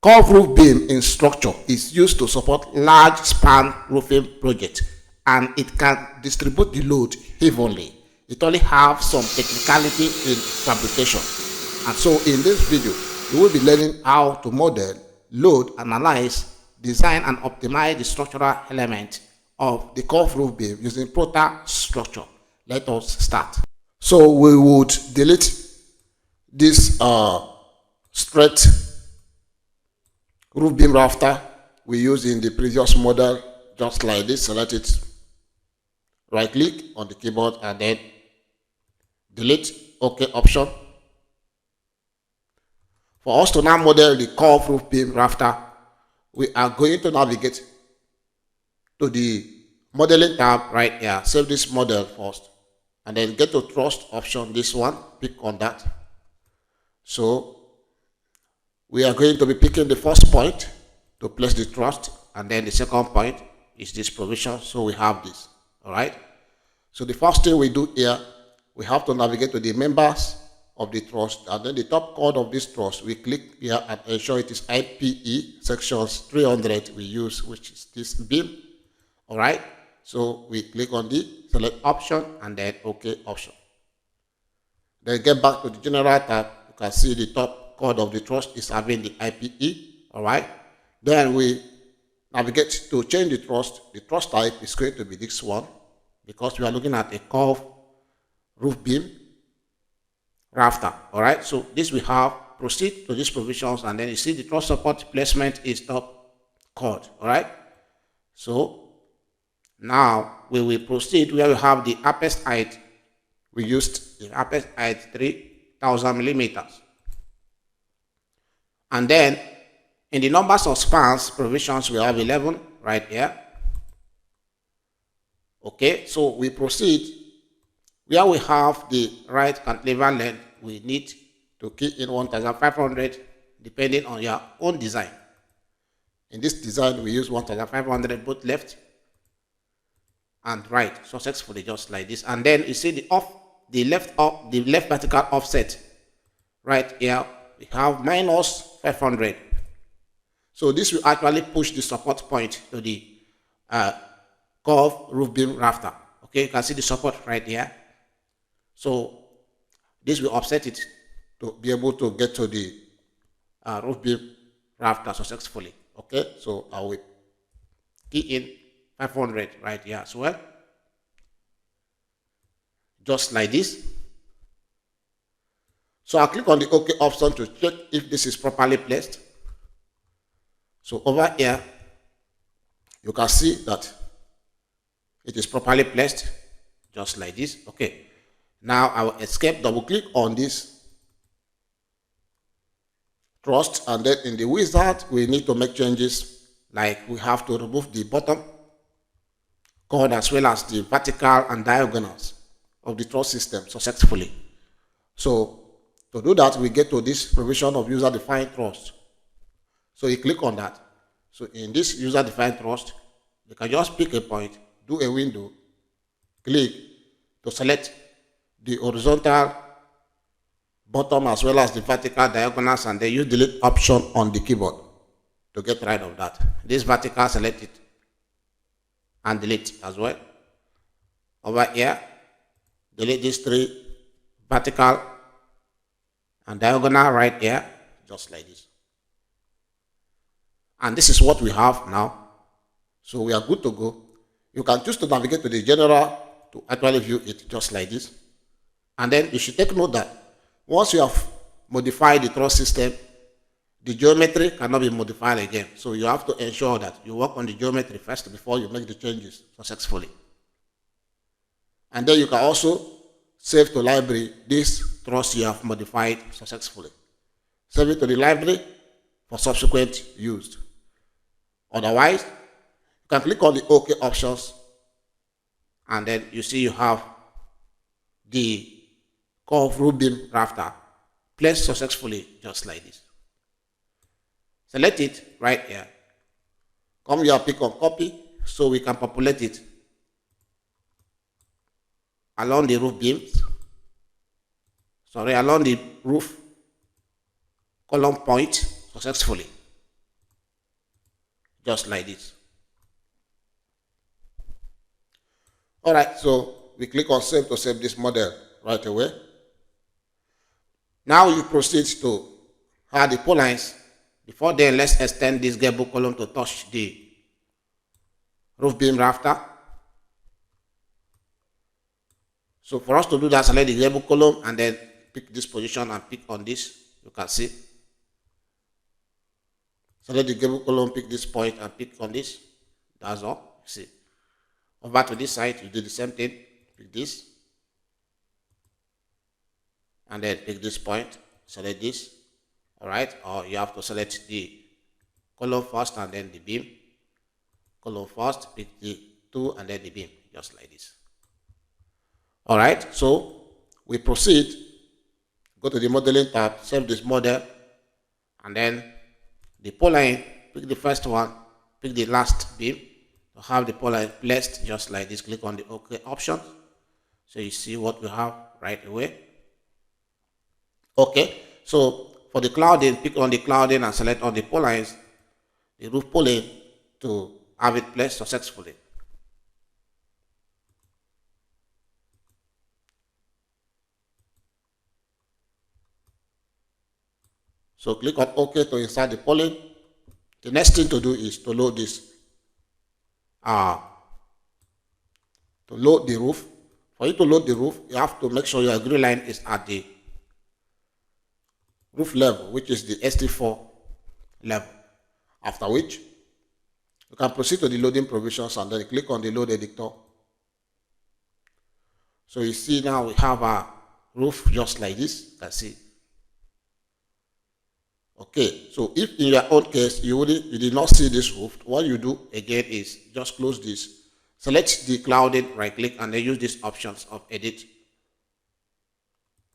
Curved roof beam in structure is used to support large span roofing projects, and it can distribute the load evenly. It only have some technicality in fabrication. And so in this video, you will be learning how to model, load, analyze, design, and optimize the structural element of the curved roof beam using Protastructure. Let us start. So we would delete this straight roof beam rafter we used in the previous model, just like this. Select it, right click on the keyboard, and then delete. OK option. For us to now model the curved roof beam rafter, we are going to navigate to the modeling tab right here. Save this model first, and then get to truss option, this one, pick on that. So we are going to be picking the first point to place the truss, and then the second point is this provision. So we have this. All right. So the first thing we do here, we have to navigate to the members of the truss, and then the top chord of this truss, we click here and ensure it is IPE sections 300 we use, which is this beam. All right. So we click on the select option and then OK option. Then get back to the general tab. You can see the top chord of the truss is having the IPE. All right. Then we navigate to change the truss. The truss type is going to be this one, because we are looking at a curved roof beam rafter. All right. So this we have. Proceed to these provisions, and then you see the truss support placement is top chord. All right. So now we will proceed where we have the apex height. We used the apex height 3000 millimeters. And then in the numbers of spans provisions, we have 11 right here. Okay, so we proceed where we have the right cantilever length. We need to key in 1500 depending on your own design. In this design, we use 1500 both left and right successfully, just like this. And then you see the left vertical offset right here. We have minus 500. So this will actually push the support point to the curved roof beam rafter. Okay, you can see the support right here. So this will offset it to be able to get to the roof beam rafter successfully. Okay, so I will key in 500 right here as well, just like this. So I'll click on the OK option to check if this is properly placed. So over here, you can see that it is properly placed, just like this. Okay. Now I will escape, double click on this truss, and then in the wizard, we need to make changes. Like we have to remove the bottom chord as well as the vertical and diagonals of the truss system successfully. So to do that, we get to this provision of user-defined truss. So you click on that. So in this user-defined truss, you can just pick a point, do a window, click to select the horizontal bottom as well as the vertical diagonals, and then use delete option on the keyboard to get rid of that. This vertical, select it and delete as well. Over here, delete these three vertical and diagonal right here, just like this. And this is what we have now. So we are good to go. You can choose to navigate to the general to actually view it, just like this. And then you should take note that once you have modified the truss system, the geometry cannot be modified again. So you have to ensure that you work on the geometry first before you make the changes successfully. And then you can also save to library this truss you have modified successfully. Save it to the library for subsequent use. Otherwise, you can click on the OK options, and then you see you have the curved roof beam rafter placed successfully, just like this. Select it right here. Come here, pick on copy, so we can populate it along the roof beams. Along the roof column point successfully. just like this. All right, so we click on save to save this model right away. Now you proceed to add the pole lines. Before then, let's extend this gable column to touch the roof beam rafter. So for us to do that, select the gable column and then pick this position and pick on this. You can see. Select the gable column, pick this point and pick on this. That's all. See. Over to this side, you do the same thing. Pick this. And then pick this point. Select this. Alright. Or you have to select the column first and then the beam. Column first, pick the two and then the beam. Just like this. Alright. So we proceed. Go to the modeling tab, save this model. And then the pole line, pick the first one, pick the last beam. To have the pole line placed just like this, click on the OK option. So you see what we have right away. Okay, so for the clouding, pick on the clouding and select on the pole lines, the roof pole to have it placed successfully. So click on OK to insert the pole. The next thing to do is to load this. To load the roof. For you to load the roof, you have to make sure your green line is at the roof level, which is the ST4 level. After which, you can proceed to the loading provisions and then click on the load editor. So you see now we have a roof just like this. You can see. Okay, so if in your own case you did not see this roof, what you do again is just close this, select the clouding, right click, and then use these options of edit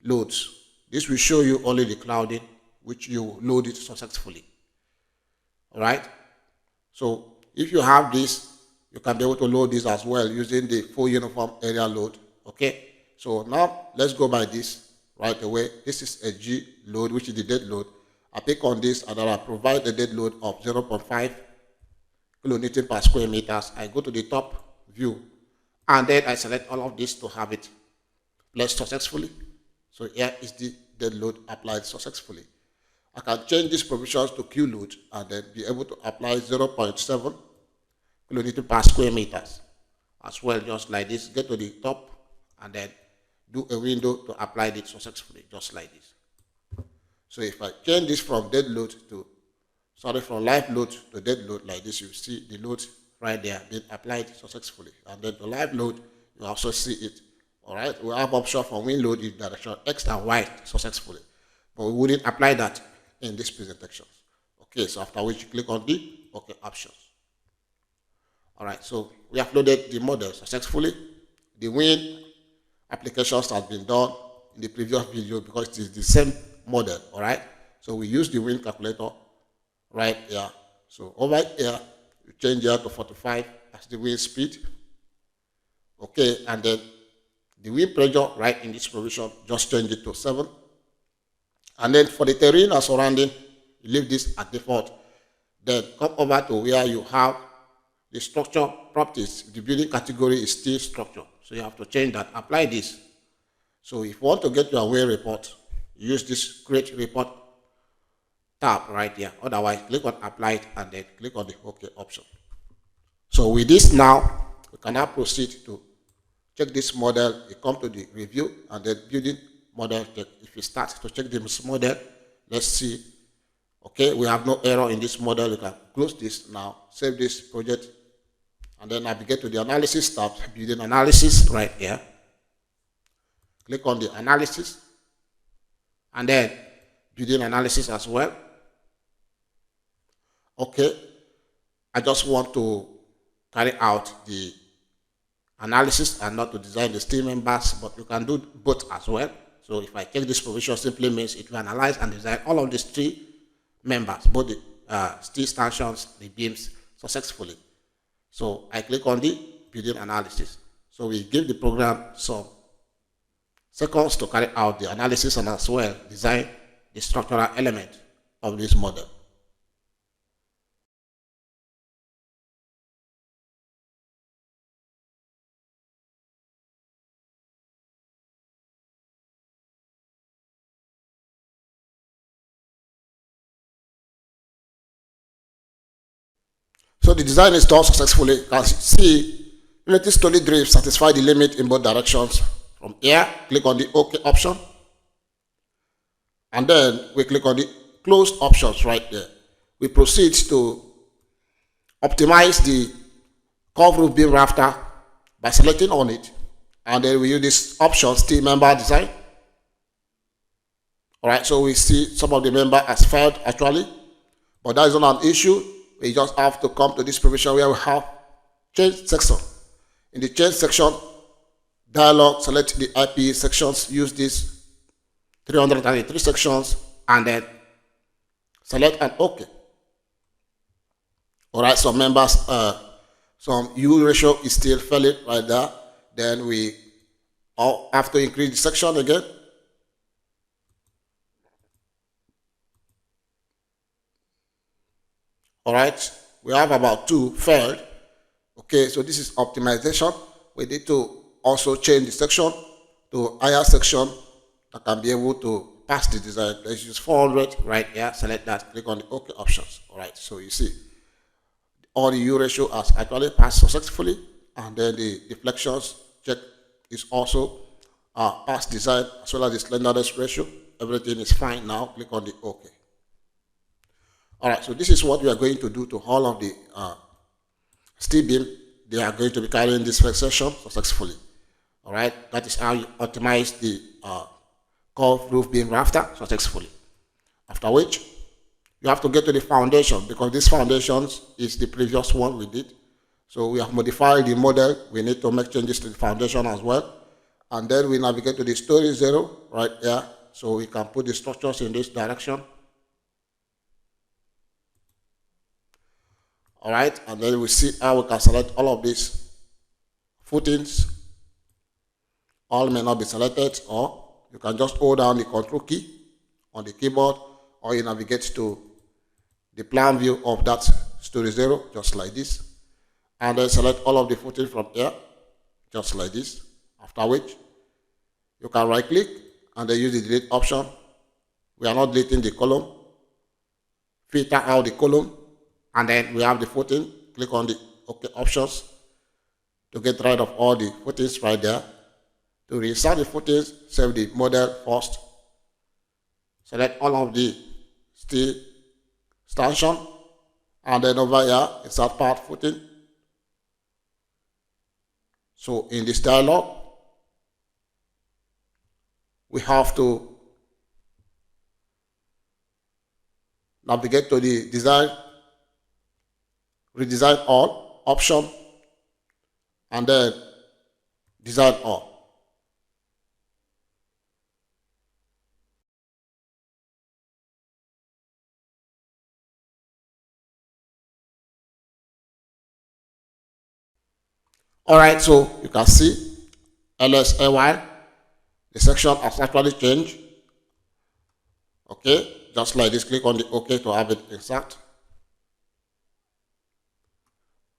loads. This will show you only the clouding which you loaded successfully. Alright, so if you have this, you can be able to load this as well using the full uniform area load. Okay, so now let's go by this right away. This is a G load, which is the dead load. I pick on this and I provide a dead load of 0.5 kilonewton per square meters. I go to the top view and then I select all of this to have it placed successfully. So here is the dead load applied successfully. I can change these provisions to Q load and then be able to apply 0.7 kilonewton per square meters as well, just like this. Get to the top and then do a window to apply it successfully, just like this. So if I change this from dead load to, from live load to dead load like this, you see the load right there being applied successfully. And then the live load, you also see it. All right, we have option for wind load in direction X and Y successfully, but we wouldn't apply that in this presentation. Okay, so after which you click on the OK options. All right, so we have loaded the model successfully. The wind applications has been done in the previous video because it is the same model. All right, so we use the wind calculator right here. So over here you change here to 45 as the wind speed. Okay, and then the wind pressure right in this provision, just change it to 7. And then for the terrain and surrounding, you leave this at default. Then come over to where you have the structure properties. The building category is still structure, so you have to change that. Apply this. So if you want to get your wind report, use this create report tab right here. Otherwise, click on apply it and then click on the OK option. So with this now, we can now proceed to check this model. You come to the review and then building model check. If you start to check this model, let's see. Okay, we have no error in this model. You can close this now, save this project, and then navigate to the analysis tab, building analysis right here. Click on the analysis and then building analysis as well. Okay, I just want to carry out the analysis and not to design the steel members, but you can do both as well. So if I check this provision, simply means it will analyze and design all of the steel members, both the steel stanchions, the beams successfully. So I click on the building analysis. So we give the program some seconds to carry out the analysis and as well design the structural element of this model. the design is done successfully. You can see unity slowly drift satisfy the limit in both directions. From here, click on the OK option. And then we click on the closed options right there. We proceed to optimize the curved roof beam rafter by selecting on it. And then we use this option, still member design. Alright, so we see some of the member has failed actually, but that is not an issue. We just have to come to this provision where we have change section. In the change section, dialog, select the IP sections, use this 333 sections, and then select an OK. Alright, some members, some U ratio is still failing right there. Then we have to increase the section again. Alright, we have about 2 failed. Okay, so this is optimization. We need to also change the section to higher section that can be able to pass the design. Let's use 400 right here. Select that, click on the OK options. Alright, so you see all the U ratio has actually passed successfully, and then the deflections check is also past design, as well as the slenderness ratio. Everything is fine now. Click on the OK. Alright, so this is what we are going to do to all of the steel beam. They are going to be carrying this first section successfully. Alright, that is how you optimize the curved roof beam rafter successfully. After which, you have to get to the foundation, because this foundation is the previous one we did. So we have modified the model. We need to make changes to the foundation as well. And then we navigate to the story 0 right here. So we can put the structures in this direction. Alright, and then we see how we can select all of these footings. All may not be selected, or you can just hold down the control key on the keyboard, or you navigate to the plan view of that story 0, just like this. And then select all of the footing from here, just like this. After which, you can right click and then use the delete option. We are not deleting the column. Filter out the column, and then we have the footing. Click on the OK options to get rid of all the footings right there. To reinsert the footings, save the model first. Select all of the steel stanchion, and then over here, insert part footing. So in this dialog, we have to navigate to the design, redesign all option, and then design all. Alright, so you can see LSAY, the section has actually changed. Okay, just like this, click on the OK to have it exact.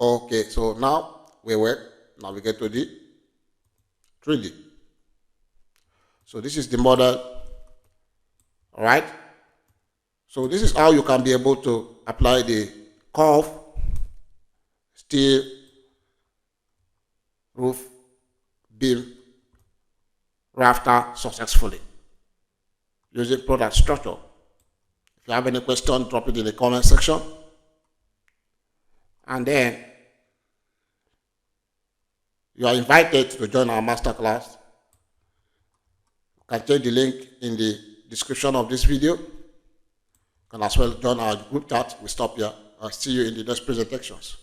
Okay, so now we will navigate to the 3D. So this is the model. Alright, so this is how you can be able to apply the curve steel roof beam rafter successfully using Protastructure. If you have any question, drop it in the comment section. And then you are invited to join our masterclass. You can check the link in the description of this video. You can as well join our group chat. We stop here. I'll see you in the next presentations.